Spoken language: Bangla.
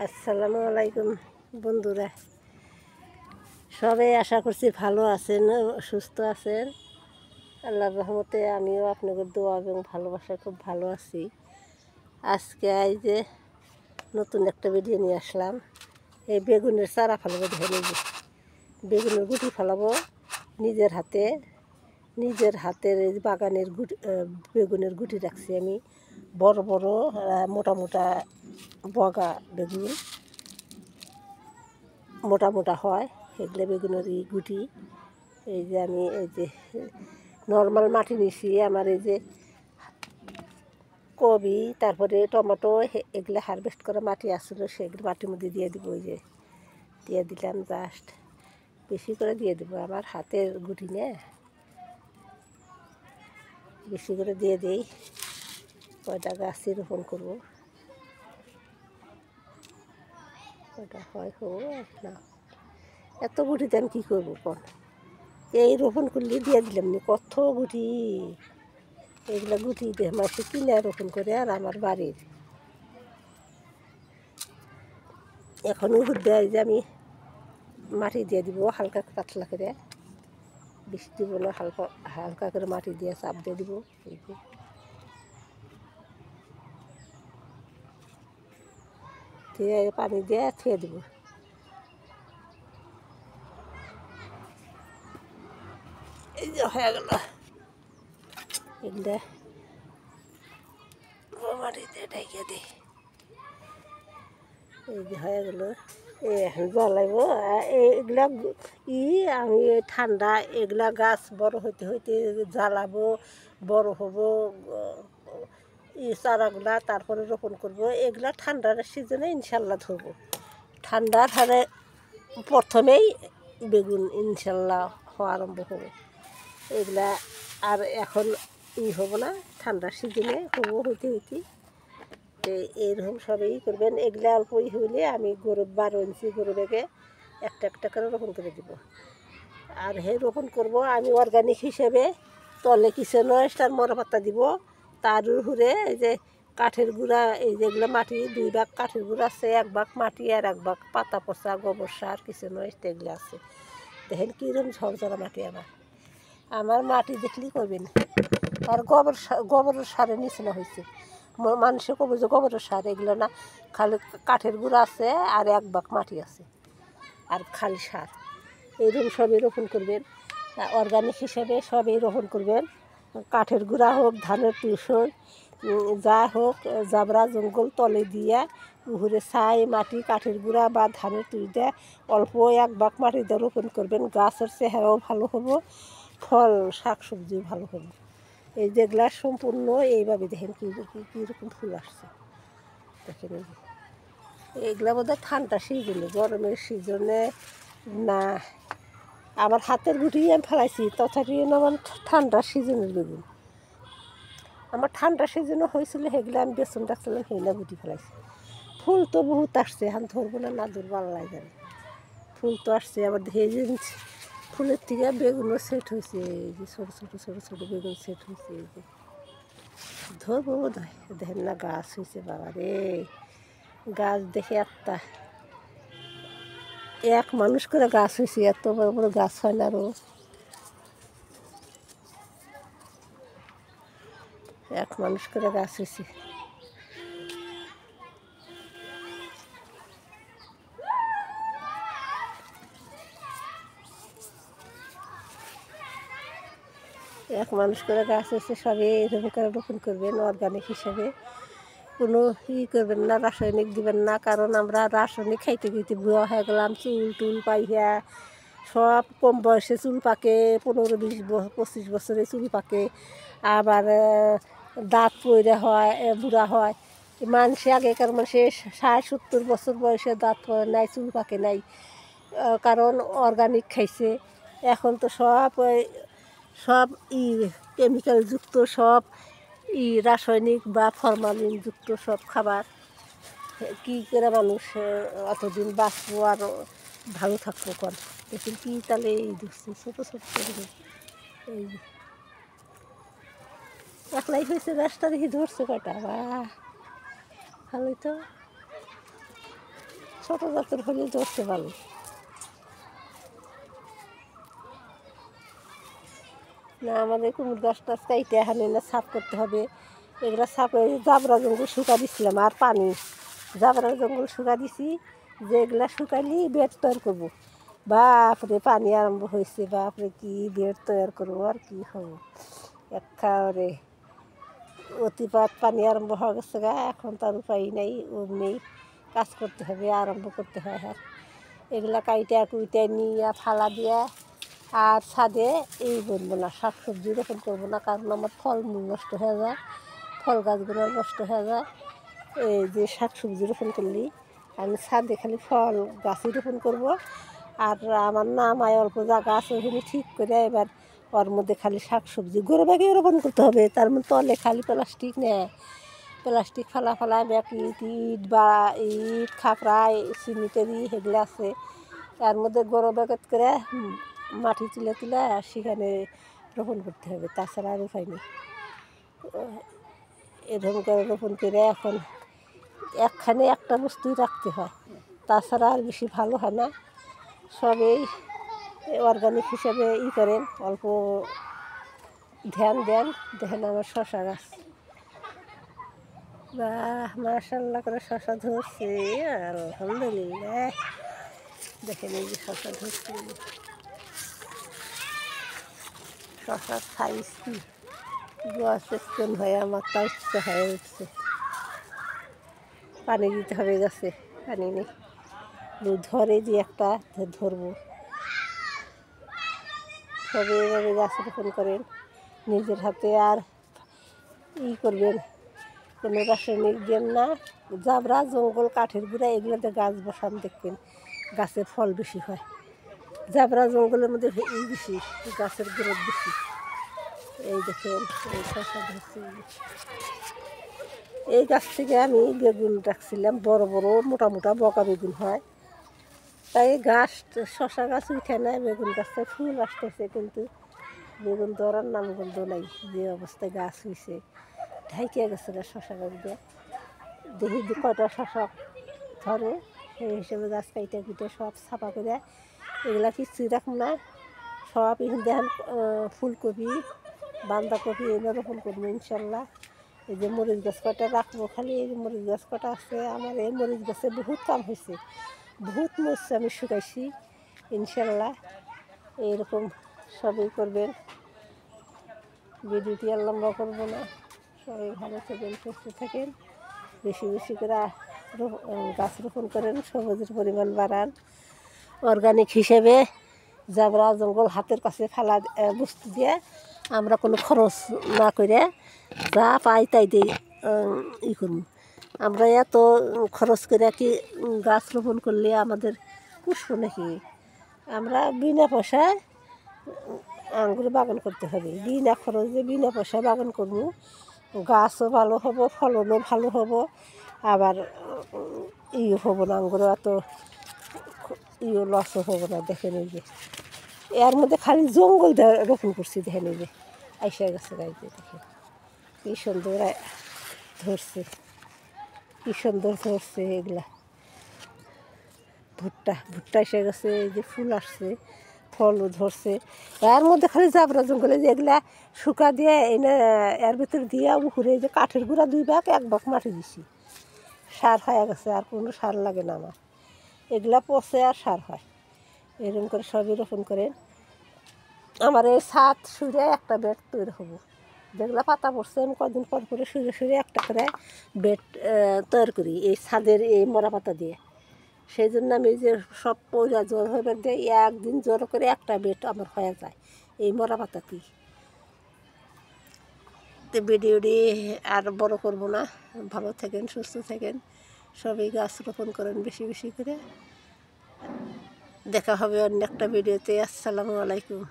আসসালামু আলাইকুম বন্ধুরা, সবাই আশা করছি ভালো আছেন, সুস্থ আছেন। আল্লাহর রহমতে আমিও আপনাদের দোয়া এবং ভালোবাসায় খুব ভালো আছি। আজকে এই যে নতুন একটা ভিডিও নিয়ে আসলাম। এই বেগুনের চারা ফেলাবো, ধরে যে বেগুনের গুটি ফেলাবো নিজের হাতের এই বাগানের গুটি, বেগুনের গুটি রাখছি আমি। বড় বড় মোটা মোটা বগা বেগুন, মোটা মোটা হয় এগুলো বেগুনের গুটি। এই যে আমি এই যে নর্মাল মাটি নিছি, আমার এই যে কবি তারপরে টমেটো এগুলো হারভেস্ট করা মাটি আসছিলো, সেগুলো মাটির মধ্যে দিয়ে দিব। ওই যে দিয়ে দিলাম, জাস্ট বেশি করে দিয়ে দিব, আমার হাতের গুটি না, বেশি করে দিয়ে দিই। কয়টা গাছই রোপণ করবো, কয়টা হয় হোক না। এত গুটিতে আমি কী করবো কোন, এই রোপণ করলে দিয়ে দিলাম নি কত গুটি। এগুলো গুটি দিয়ে মাসে কিনে রোপণ করে, আর আমার বাড়ির এখন উপর দেয় যে আমি মাটি দিয়ে দিব হালকা পাতলা করে, বেশি দিব না, হালকা হালকা করে মাটি দিয়ে চাপ দিয়ে দিব। এই যে দিয়ে পানি দিয়ে থুয়ে দিব। এই যে হয়ে গেল, এগুলো মাটি দিয়ে ঢেকে দিই। এই যে হয়ে গেল, এখন জ্বলাইব এগুলা আমি ঠান্ডা এগুলা গাছ বড় হইতে হইতে জ্বালাবো, বড় হবো চারাগুলা, তারপরে রোপণ করব। এগুলা ঠান্ডার সিজনে ইনশাল্লাহ ধরবো, ঠান্ডার হারে প্রথমেই বেগুন ইনশাল্লাহ হওয়া আরম্ভ হবে। এগুলা আর এখন হবো না, ঠান্ডার সিজনে হবো হইতে হইতে। এইরকম সবই করবেন। এগুলো অল্পই হইলে আমি গরু 12 ইঞ্চি গরু বেগে একটা একটা করে রোপণ করে দিব। আর রোপণ করব আমি অর্গানিক হিসেবে, তলে কিচেন ওয়েস্ট আর মরা পাতা দিব। তার উপরে এই যে কাঠের গুঁড়া, এই যেগুলো মাটি 2 ভাগ কাঠের গুঁড়া আছে, 1 ভাগ মাটি আর 1 ভাগ পাতা পচা গোবর সার কিচেন ওয়েস্ট এগুলো আছে। দেখেন কীরকম ঝরঝরা মাটি আমার মাটি দেখলেই করবেন। আর গোবরের সারের নিচে না হয়েছে, মানুষে কব যে গোবরের সার, এগুলো না, খালি কাঠের গুঁড়া আছে আর 1 ভাগ মাটি আছে আর খালি সার। এইরকম সবই রোপণ করবেন, অর্গানিক হিসেবে সবই রোপণ করবেন। কাঠের গুঁড়া হোক, ধানের তুষর, যা হোক, জাবরা জঙ্গল তলে দিয়ে উপরে ছাই মাটি কাঠের গুঁড়া বা ধানের তুষ দিয়ে অল্প 1 ভাগ মাটি দিয়ে রোপণ করবেন। গাছের চেহারাও ভালো হবো, ফল শাক সবজিও ভালো হবে। এই যেগুলা সম্পূর্ণ এইভাবে দেখেন কীরকম ফুল আসছে, দেখেন এইগুলা বোধহয় ঠান্ডা সিজনে, গরমের সিজনে না। আমার হাতের গুটি আমি ফেলাইছি, তথাপি আমার ঠান্ডার সিজনের বেগুন। আমার ঠান্ডার সিজনে হয়েছিল, সেগুলো আমি বেসন রাখছিলাম, সেগুলো গুটি ফেলাইছি। ফুল তো বহুত আসছে, এখন ধরবো না, না ধরবো আল্লাহ জানে। ফুল তো আসছে, আবার দেখে ফুলের থেকে বেগুনও সেট হয়েছে, এই যে ছোটো ছোটো ছোটো ছোটো বেগুন সেট হয়েছে। এই যে ধরবো বোধ হয়, দেখেন না গাছ হয়েছে, বাবা রে গাছ দেখে একটা এক মানুষ করে গাছ হয়েছে, এত বড় বড় গাছ হয় না আরও। এক মানুষ করে গাছ হয়েছে। এক মানুষ করে গাছ হয়েছে, সবই এরকম করে রোপণ করবেন অর্গানিক হিসাবে। কোনো করবেন না, রাসায়নিক দিবেন না, কারণ আমরা রাসায়নিক খাইতে খাইতে বুয়া হয়ে গেলাম। চুল টুল পাইয়া সব কম বয়সে চুল পাকে, 15-20-25 বছরে চুল পাকে, আবার দাঁত পড়ে হয়, বুড়া হয়। মানুষে আগেকার মানুষে 60-70 বছর বয়সে দাঁত পড়ে নাই, চুল পাকে নাই, কারণ অর্গানিক খাইছে। এখন তো সব কেমিক্যাল যুক্ত, সব রাসায়নিক বা ফরমালিনযুক্ত সব খাবার। কী করে মানুষ অতদিন বাঁচবো আর ভালো থাকবো কর, দেখুন কি তাহলে এই ধরছে ছোটো ছোটো এই একলাই হয়েছে, গাছটা দেখি ধরছে কয়টা, বা ভালোই তো। ছোটো জাতের হলে ধরতে ভালো। না আমাদের কুমড় গাছ টাছ কাইটে হানে না সাফ করতে হবে। এগুলো সাফ করে জাবরা জঙ্গল শুকা দিচ্ছিলাম আর পানি জাবরা জঙ্গল শুকা দিছি, যেগুলা শুকাইলি বেড তৈরি করবো। বাপরে পানি আরম্ভ হয়েছে, বাপরে কি বেড তৈরি করবো আর কি হবো একেবারে অতিপাত পানি আরম্ভ হয়ে গেছে গা। এখন তার উপায় নেই, অমনি কাজ করতে হবে, আরম্ভ করতে হয়। আর এগুলা কাইটা কুইটা নিয়ে ফালা দিয়া আর ছাদে এই বলবো না, শাক সবজি রোপণ করবো না, কারণ আমার ফলমূল নষ্ট হয়ে যায়, ফল গাছগুলো নষ্ট হয়ে যায়। এই যে শাক সবজি রোপণ করলি আমি ছাদে খালি ফল গাছই রোপণ করবো। আর আমার নামায় অল্প জায়গা আছে, ওখানে ঠিক করে এবার ওর মধ্যে খালি শাক সবজি গরু ব্যাগে রোপণ করতে হবে। তার মধ্যে তলে খালি প্লাস্টিক নেয়, প্লাস্টিক ফালা ফালা ব্যাগ ইট বা ইট খাপড়া সিমেন্টেরই সেগুলো আছে, তার মধ্যে গরু ব্যাগেত করে মাটি তুলে তুলে সেখানে রোপণ করতে হবে, তাছাড়া আর উপায় নেই। এরকম করে রোপণ করে এখন একখানে একটা বস্তুই রাখতে হয়, তাছাড়া আর বেশি ভালো হয় না। সবেই অর্গানিক হিসাবে করেন, অল্প ধ্যান দেন। দেখেন আমার শশা গাছ, বাহ মাশাআল্লাহ করে শশা ধরছে, আলহামদুলিল্লাহ। দেখেন এই যে শশা ধরছে, শশার সাইজ কি গাছের কোন হয়ে আমার তা ইচ্ছে হয়ে উঠছে। পানি দিতে হবে গাছে, পানি নেই, ধরে যে একটা ধরবো। সবে এভাবে গাছ রোপণ করেন নিজের হাতে, আর করবেন কোনো রাসায়নিক দেন না। জাবরা জঙ্গল কাঠের গুঁড়া এগুলোতে গাছ বসান, দেখবেন গাছের ফল বেশি হয়। জাবরা জঙ্গলের মধ্যে বেশি গাছের গ্রোথ বেশি। এই দেখেন এই শশা ধরছে, এই গাছ থেকে আমি বেগুন রাখছিলাম, বড় বড় মোটা মোটা বকা বেগুন হয়, তাই গাছ শশা গাছ উঠে নেয়, বেগুন গাছটা ফুল আসতেছে, কিন্তু বেগুন ধরার নামগন্ধ নাই। যে অবস্থায় গাছ হয়েছে ঢাইকে গেছে না শশা গাছ দিয়ে, দেখি কয়টা শশা ধরে সেই হিসেবে গাছ কাইটে কুটে সব ছাপা করে এগুলা কিছুই রাখবো না, সব এখন দেখেন ফুলকপি বাঁধাকপি এগুলো রোপণ করবো ইনশাল্লাহ। এই যে মরিচ গাছ কটা রাখবো, খালি এই যে মরিচ গাছ কটা আছে আমার, এই মরিচ গাছে বহুত কাম হয়েছে, বহুত মরিচ আমি শুকাইছি ইনশাল্লাহ। এইরকম সবই করবেন, ভিডিওটি আর লম্বা করবো না। সবাই ভালো থাকেন, সুস্থ থাকেন, বেশি বেশি করে গাছ রোপণ করেন, সবুজের পরিমাণ বাড়ান। অর্গানিক হিসেবে জাবরা জঙ্গল হাতের কাছে ফেলা বস্তু দিয়ে আমরা কোনো খরচ না করে যা পাই তাই দিয়ে করব। আমরা এত খরচ করে কি গাছ রোপণ করলে আমাদের পুষ্প নাকি? আমরা বিনা পয়সায় আঙ্গুর বাগান করতে হবে, বিনা খরচে বিনা পয়সায় বাগান করবো, গাছও ভালো হবো, ফলনও ভালো হবো, আবার হবো না, আঙ্গুর এত লসও হবো না। দেখেন এই যে এর মধ্যে খালি জঙ্গল রোপণ করছি, দেখেন এই যে আইসা গেছে গাইতে, দেখেন কি সুন্দর ধরছে, কি সুন্দর ধরছে। এগুলা ভুট্টা ভুট্টা এসে গেছে, এই যে ফুল আসছে, ফলও ধরছে। এর মধ্যে খালি জাবরা জঙ্গলে যে এগুলা শুকা দিয়ে এনে এর ভিতরে দিয়ে উপরে যে কাঠের গুঁড়া 2 ভাগ 1 ভাগ মাটি দিছি, সার হয়ে গেছে, আর কোনো সার লাগে না আমার, এগুলা পচে আর সার হয়। এরকম করে সবই রোপণ করেন। আমার এই ছাদ সুরে একটা বেড তৈরি হবো, যেগুলো পাতা পড়ছে আমি কদিন পর পরে সুরে সুরে একটা করে বেড তৈরি করি এই ছাদের এই মরা পাতা দিয়ে। সেই জন্য আমি যে সব পয়লা জ্বর হয়ে দিয়ে একদিন জ্বর করে একটা বেড আমার হয়ে যায় এই মরা পাতাতেই। তো ভিডিওটি আর বড় করব না, ভালো থাকেন, সুস্থ থাকেন, সবাই গাছ রোপণ করেন বেশি বেশি করে। দেখা হবে অন্য একটা ভিডিওতে। আসসালামু আলাইকুম।